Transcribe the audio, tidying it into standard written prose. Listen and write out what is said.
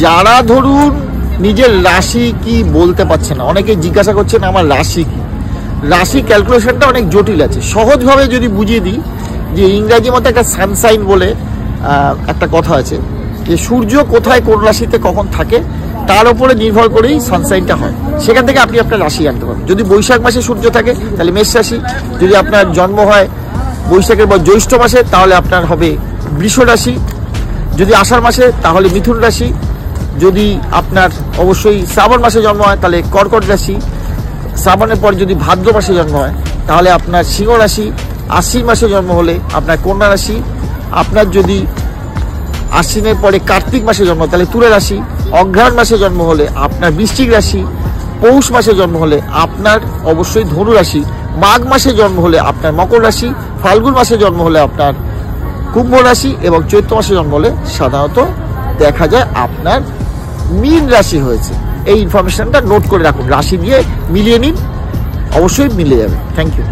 যারা ধরুন নিজের রাশি কি বলতে পারছে না, অনেকে জিজ্ঞাসা করছেন আমার রাশি কি। রাশি ক্যালকুলেশনটা অনেক জটিল আছে। সহজভাবে যদি বুঝিয়ে দিই, যে ইংরাজি মতে একটা সানসাইন বলে একটা কথা আছে, যে সূর্য কোথায় কোন রাশিতে কখন থাকে তার উপরে নির্ভর করেই সানসাইনটা হয়। সেখান থেকে আপনি আপনার রাশি জানতে পারবেন। যদি বৈশাখ মাসে সূর্য থাকে তাহলে মেষ রাশি, যদি আপনার জন্ম হয় বৈশাখের বা জ্যৈষ্ঠ মাসে তাহলে আপনার হবে বৃষ রাশি, যদি আষাঢ় মাসে তাহলে মিথুন রাশি, যদি আপনার অবশ্যই শ্রাবণ মাসে জন্ম হয় তাহলে কর্কট রাশি, শ্রাবণের পর যদি ভাদ্র মাসে জন্ম হয় তাহলে আপনার সিংহ রাশি, আশ্বিন মাসে জন্ম হলে আপনার কন্যা রাশি, আপনার যদি আশ্বিনের পরে কার্তিক মাসে জন্ম তাহলে তুলা রাশি, অঘ্রাণ মাসে জন্ম হলে আপনার বৃশ্চিক রাশি, পৌষ মাসে জন্ম হলে আপনার অবশ্যই ধনু রাশি, মাঘ মাসে জন্ম হলে আপনার মকর রাশি, ফাল্গুন মাসে জন্ম হলে আপনার কুম্ভ রাশি এবং চৈত্র মাসে জন্ম হলে সাধারণত দেখা যায় আপনার মীন রাশি হয়েছে। এই ইনফরমেশনটা নোট করে রাখুন, রাশি দিয়ে মিলিয়ে নিন, অবশ্যই মিলে যাবে। Thank you.